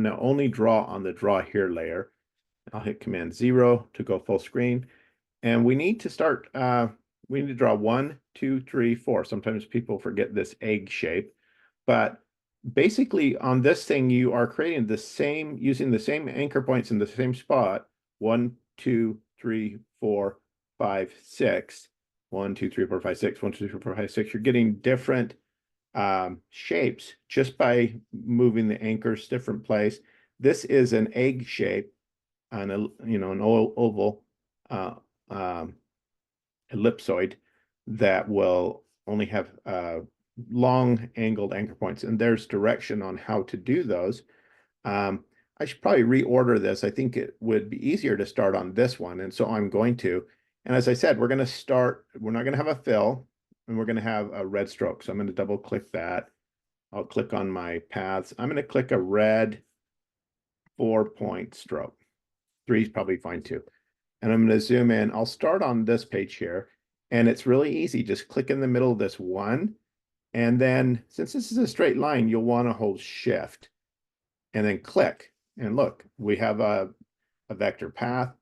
to only draw on the draw here layer. I'll hit Command 0 to go full screen. And we need to start, we need to draw 1, 2, 3, 4. Sometimes people forget this egg shape, but basically on this thing, you are creating the same, using the same anchor points in the same spot. 1, 2, 3, 4, 5, 6. 1, 2, 3, 4, 5, 6. 1, 2, 3, 4, 5, 6. You're getting different shapes just by moving the anchors different place. This is an egg shape on a, you know, an oval um, ellipsoid that will only have long angled anchor points, and there's direction on how to do those. I should probably reorder this. I think it would be easier to start on this one, and so I'm going to. And as I said, we're going to start, we're not going to have a fill, and we're going to have a red stroke. So I'm going to double click that. I'll click on my paths. I'm going to click a red 4-point stroke. 3 is probably fine too. And I'm going to zoom in. I'll start on this page here, and it's really easy. Just click in the middle of this one, and then since this is a straight line, you'll want to hold Shift and then click. And look, we have a vector path,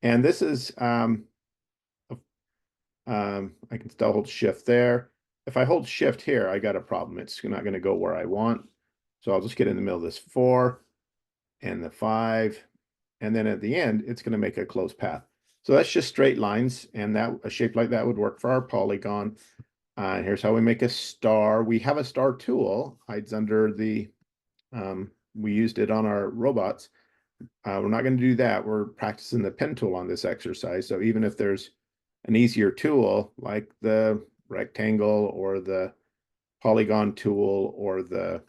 and this is I can still hold Shift there. If I hold Shift here, I got a problem. It's not going to go where I want. So I'll just get in the middle of this 4 and the 5. And then at the end, it's going to make a closed path. So that's just straight lines. And that a shape like that would work for our polygon. And here's how we make a star. We have a star tool, hides under the, we used it on our robots. We're not going to do that. We're practicing the pen tool on this exercise. So even if there's an easier tool like the rectangle or the polygon tool or the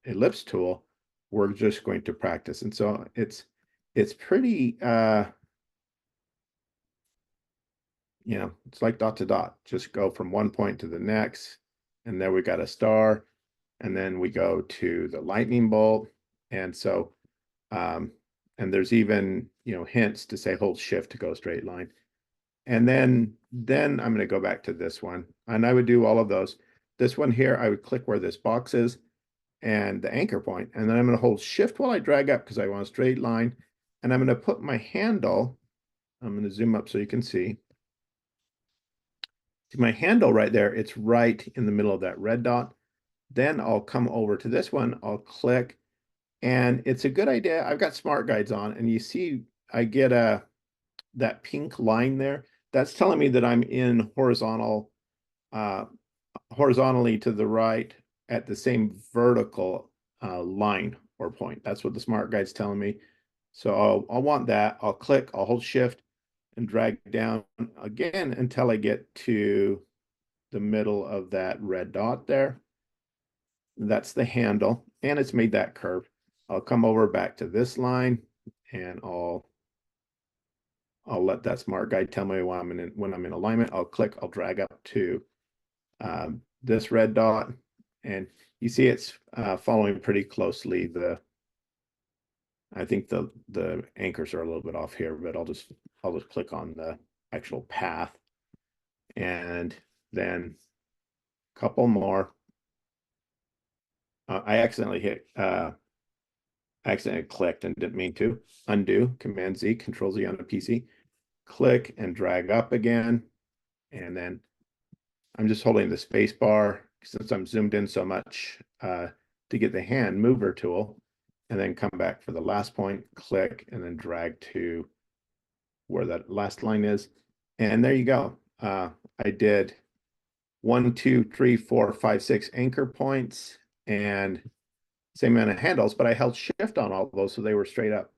ellipse tool, we're just going to practice. And so it's pretty, you know, it's like dot to dot. Just go from one point to the next. And there we got a star. And then we go to the lightning bolt. And so, and there's even, you know, hints to say hold Shift to go straight line. And then I'm going to go back to this one. And I would do all of those. This one here, I would click where this box is and the anchor point. And then I'm going to hold Shift while I drag up because I want a straight line. And I'm going to put my handle, I'm going to zoom up so you can see. See my handle right there, it's right in the middle of that red dot. Then I'll come over to this one, I'll click, and it's a good idea. I've got smart guides on, and you see I get that pink line there. That's telling me that I'm in horizontal, horizontally to the right at the same vertical line or point. That's what the smart guide's telling me. So I'll want that. I'll click, I'll hold Shift and drag down again until I get to the middle of that red dot there. That's the handle, and it's made that curve. I'll come over back to this line, and I'll let that smart guide tell me when I'm in alignment. I'll click, I'll drag up to this red dot, and you see it's following pretty closely I think the anchors are a little bit off here, but I'll just click on the actual path, and then a couple more. I accidentally clicked and didn't mean to. Undo, Command Z, Control Z on a PC. Click and drag up again, and then I'm just holding the space bar since I'm zoomed in so much to get the hand mover tool, and then come back for the last point, click, and then drag to where that last line is. And there you go. I did 1, 2, 3, 4, 5, 6 anchor points and same amount of handles, but I held Shift on all of those so they were straight up.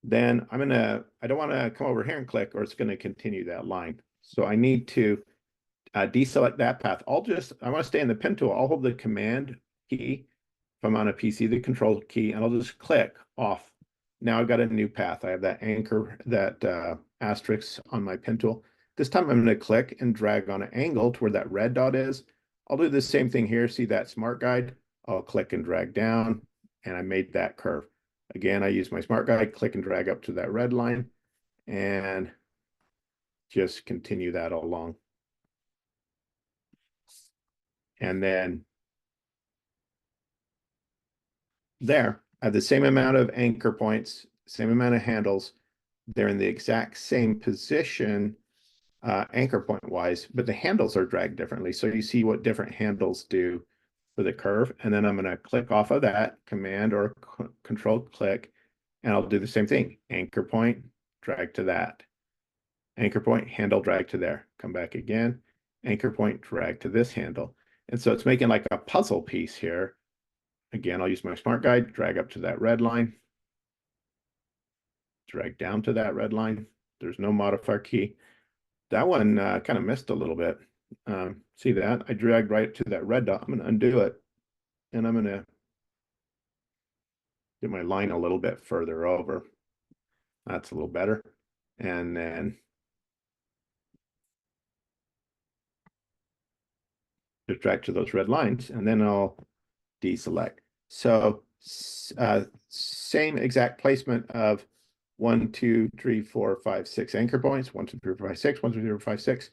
Then I don't want to come over here and click, or it's going to continue that line. So I need to deselect that path. I want to stay in the pen tool. I'll hold the Command key if I'm on a PC, the Control key, and I'll just click off. Now I've got a new path. I have that anchor, that asterisk on my pen tool. This time I'm going to click and drag on an angle to where that red dot is. I'll do the same thing here. See that smart guide? I'll click and drag down, and I made that curve. Again, I use my smart guide, click and drag up to that red line, and just continue that along. And then there, I have the same amount of anchor points, same amount of handles. They're in the exact same position, anchor point wise, but the handles are dragged differently. So you see what different handles do for the curve. And then I'm going to click off of that, command or control click, and I'll do the same thing. Anchor point, drag to that. Anchor point, handle, drag to there. Come back again. Anchor point, drag to this handle. And so it's making like a puzzle piece here. Again, I'll use my smart guide, drag up to that red line, drag down to that red line. There's no modifier key. That one kind of missed a little bit. See that? I dragged right to that red dot. I'm going to undo it, and I'm going to get my line a little bit further over. That's a little better. And then just drag to those red lines, and then I'll deselect. So same exact placement of 1, 2, 3, 4, 5, 6 anchor points, 1, 2, 3, 4, 5, 6, 1, 2, 3, 4, 5, 6.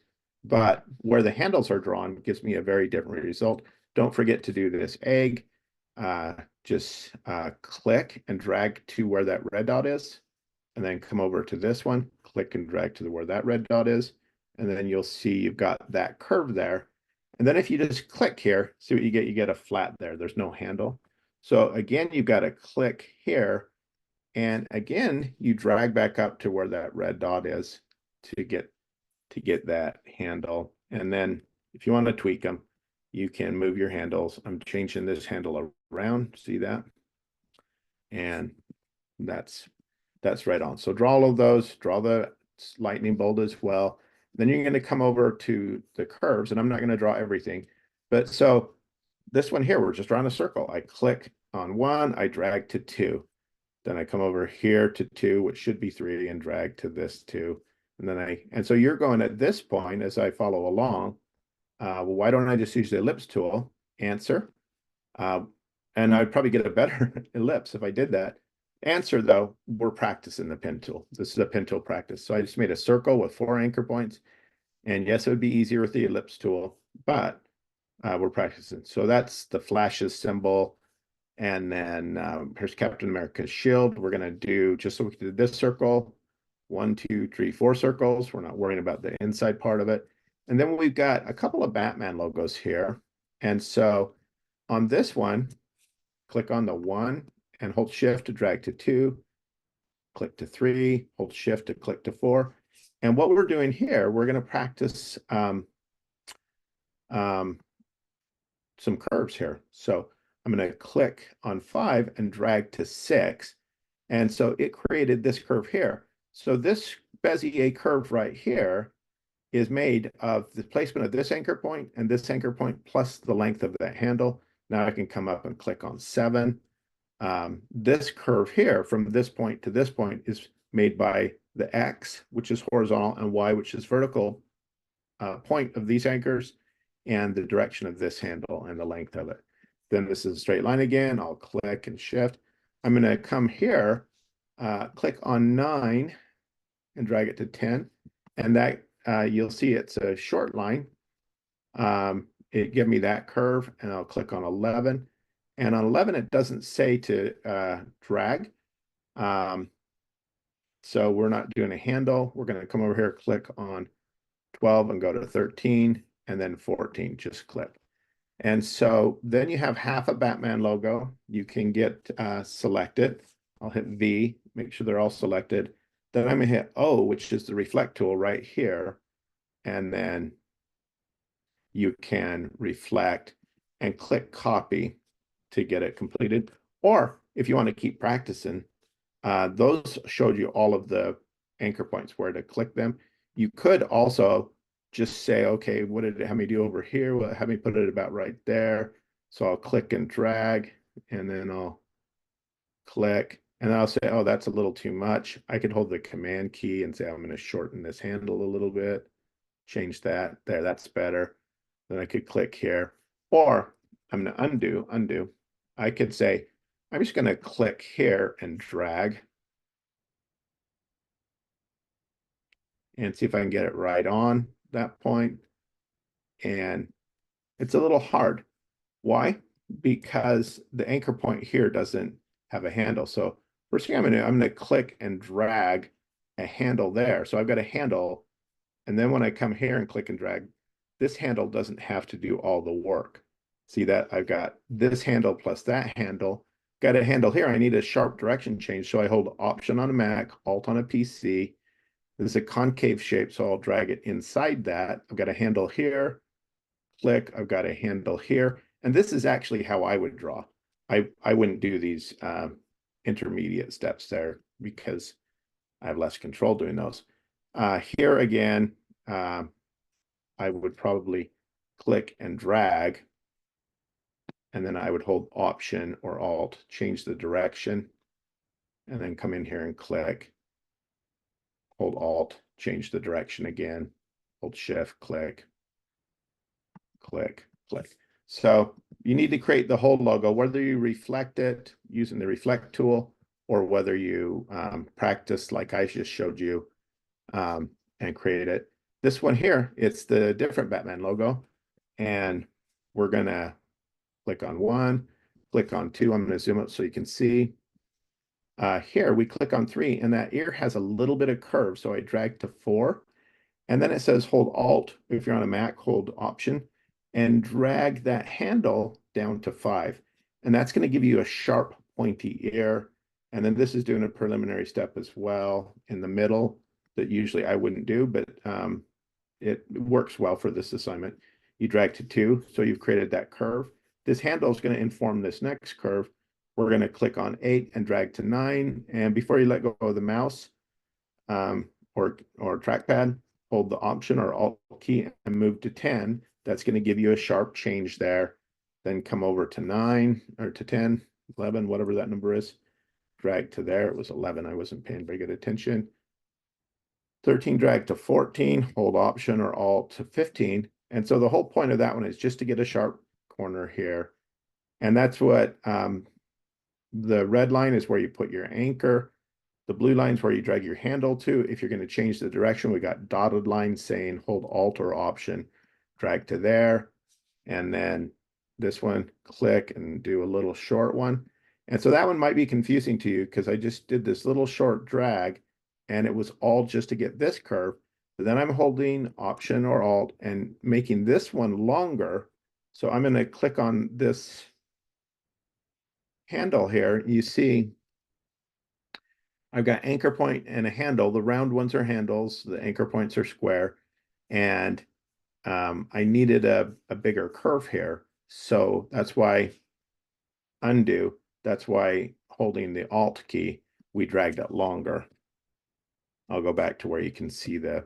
But where the handles are drawn gives me a very different result. Don't forget to do this egg. Just click and drag to where that red dot is, and then come over to this one, click and drag to where that red dot is, and then you'll see you've got that curve there. And then if you just click here, see what you get? You get a flat there. There's no handle. So again, you've got to click here, and again, you drag back up to where that red dot is to get that handle. And then if you want to tweak them, you can move your handles. I'm changing this handle around. See that? And that's right on. So draw all of those, draw the lightning bolt as well. Then you're going to come over to the curves, and I'm not going to draw everything. But so this one here, we're just drawing a circle. I click on 1, I drag to 2. Then I come over here to 2, which should be 3, and drag to this 2. And then and so you're going at this point as I follow along, well, why don't I just use the ellipse tool, answer, and I'd probably get a better ellipse if I did that. Answer though, we're practicing the pen tool. This is a pen tool practice. So I just made a circle with 4 anchor points. And yes, it would be easier with the ellipse tool, but we're practicing. So that's the flashes symbol. And then here's Captain America's shield. We're going to do, just so we did this circle, 1, 2, 3, 4 circles. We're not worrying about the inside part of it. And then we've got a couple of Batman logos here. And so on this one, click on the 1 and hold shift to drag to 2, click to 3, hold shift to click to 4. And what we're doing here, we're going to practice some curves here. So I'm going to click on 5 and drag to 6. And so it created this curve here. So this Bezier curve right here is made of the placement of this anchor point and this anchor point plus the length of that handle. Now I can come up and click on 7. This curve here from this point to this point is made by the X, which is horizontal, and Y, which is vertical point of these anchors, and the direction of this handle and the length of it. Then this is a straight line again. I'll click and shift. I'm going to come here, click on 9 and drag it to 10. And that you'll see it's a short line. It give me that curve, and I'll click on 11. And on 11, it doesn't say to drag. So we're not doing a handle. We're going to come over here, click on 12 and go to 13, and then 14, just click. And so then you have half a Batman logo. You can get selected. I'll hit V, make sure they're all selected. Then I'm going to hit O, which is the reflect tool right here. And then you can reflect and click copy to get it completed. Or if you want to keep practicing, those showed you all of the anchor points where to click them. You could also just say, okay, what did it have me do over here? Well, have me put it about right there. So I'll click and drag, and then I'll click, and then I'll say, oh, that's a little too much. I could hold the command key and say, I'm going to shorten this handle a little bit, change that there. That's better. Then I could click here, or I'm going to undo. I could say, I'm just going to click here and drag and see if I can get it right on that point. And it's a little hard. Why? Because the anchor point here doesn't have a handle. So first thing I'm gonna click and drag a handle there. So I've got a handle, and then when I come here and click and drag, this handle doesn't have to do all the work. See that? I've got this handle plus that handle. Got a handle here. I need a sharp direction change. So I hold Option on a Mac, Alt on a PC. This is a concave shape, so I'll drag it inside that. I've got a handle here, click, I've got a handle here. And this is actually how I would draw. I wouldn't do these intermediate steps there because I have less control doing those. Here again, I would probably click and drag, and then I would hold Option or Alt, change the direction, and then come in here and click, hold Alt, change the direction again, hold Shift, click, click, click. So you need to create the whole logo, whether you reflect it using the reflect tool or whether you practice like I just showed you and create it. This one here, it's the different Batman logo. And we're gonna click on one, click on two. I'm gonna zoom up so you can see. Here we click on three and that ear has a little bit of curve. So I drag to four. And then it says hold Alt. If you're on a Mac, hold Option and drag that handle down to 5. And that's going to give you a sharp, pointy ear. And then this is doing a preliminary step as well in the middle that usually I wouldn't do, but it works well for this assignment. You drag to 2, so you've created that curve. This handle is going to inform this next curve. We're going to click on 8 and drag to 9. And before you let go of the mouse or trackpad, hold the Option or Alt key and move to 10. That's going to give you a sharp change there. Then come over to 9 or to 10, 11, whatever that number is. Drag to there. It was 11. I wasn't paying very good attention. 13, drag to 14, hold Option or Alt to 15. And so the whole point of that one is just to get a sharp corner here. And that's what the red line is where you put your anchor. The blue line's where you drag your handle to. If you're going to change the direction, we got dotted lines saying hold Alt or Option, drag to there. And then this one, click and do a little short one. And so that one might be confusing to you because I just did this little short drag and it was all just to get this curve. But then I'm holding Option or Alt and making this one longer. So I'm going to click on this handle here. You see I've got anchor point and a handle. The round ones are handles. The anchor points are square. And I needed a bigger curve here. So that's why undo. That's why holding the Alt key, we dragged it longer. I'll go back to where you can see the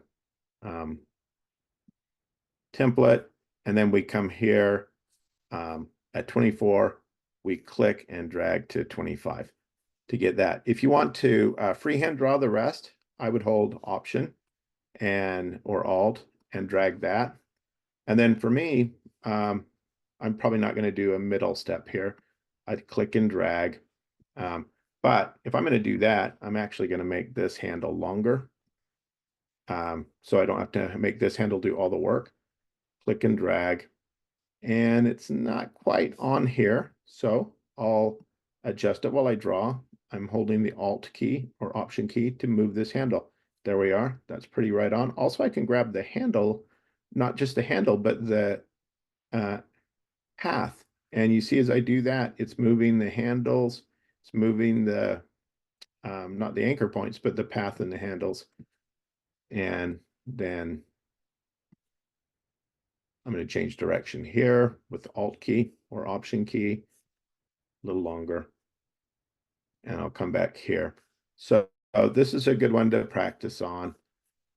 template. And then we come here at 24. We click and drag to 25. To get that. If you want to freehand draw the rest, I would hold Option and or Alt and drag that. And then for me, I'm probably not going to do a middle step here. I'd click and drag. But if I'm going to do that, I'm actually going to make this handle longer. So I don't have to make this handle do all the work. Click and drag. And it's not quite on here. So I'll adjust it while I draw. I'm holding the Alt key or Option key to move this handle. There we are. That's pretty right on. Also, I can grab the handle, not just the handle, but the path. And you see as I do that, it's moving the handles. It's moving the, not the anchor points, but the path and the handles. And then I'm going to change direction here with the Alt key or Option key, a little longer. And I'll come back here. So this is a good one to practice on.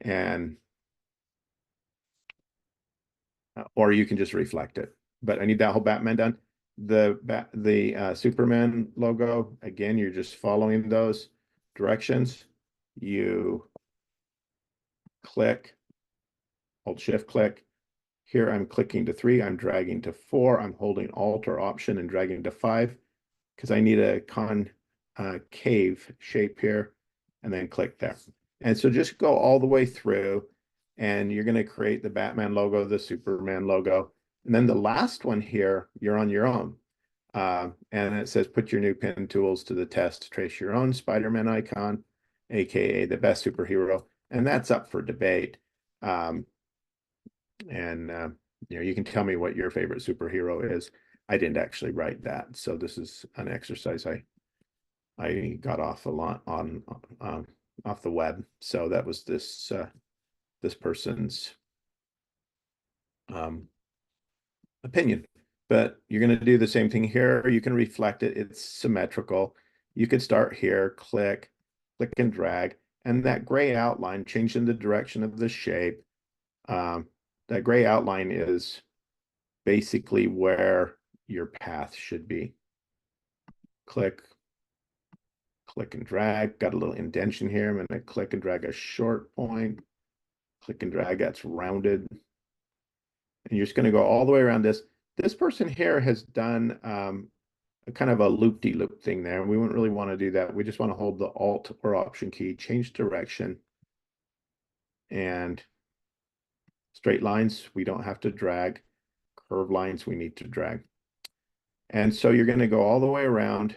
And or you can just reflect it. But I need that whole Batman done. The Superman logo, again, you're just following those directions. You click, hold Shift click. Here I'm clicking to 3, I'm dragging to 4, I'm holding Alt or Option and dragging to 5 because I need a concave shape here and then click there. And so just go all the way through and you're going to create the Batman logo, the Superman logo. And then the last one here, you're on your own. And it says, put your new pen tools to the test. Trace your own Spider-Man icon, aka the best superhero. And that's up for debate. Um, and you can tell me what your favorite superhero is. I didn't actually write that, so this is an exercise I got off a lot on off the web. So that was this person's opinion. But you're going to do the same thing here. You can reflect it. It's symmetrical. You could start here, click and drag, and that gray outline, changing the direction of the shape. That gray outline is basically where your path should be. Click and drag. Got a little indentation here. I'm going to click and drag a short point. Click and drag, that's rounded. And you're just going to go all the way around this. This person here has done a kind of a loop-de-loop thing there. We wouldn't really want to do that. We just want to hold the Alt or Option key, change direction, and straight lines we don't have to drag. Curved lines we need to drag. And so you're going to go all the way around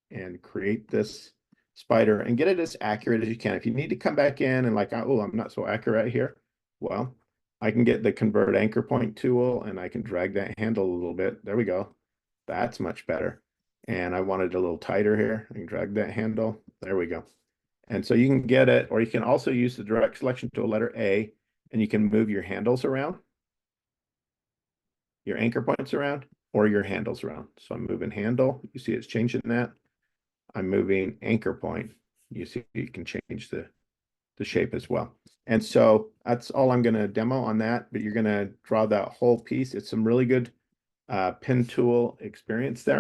and create this spider and get it as accurate as you can. If you need to come back in and like, oh, I'm not so accurate here, well, I can get the Convert Anchor Point tool and I can drag that handle a little bit. There we go. That's much better. And I want it a little tighter here. I can drag that handle. There we go. And so you can get it, or you can also use the direct selection tool, letter A, and you can move your handles around, your anchor points around, or your handles around. So I'm moving handle. You see it's changing that. I'm moving anchor point. You see you can change the shape as well. And so that's all I'm going to demo on that, but you're going to draw that whole piece. It's some really good pen tool experience there.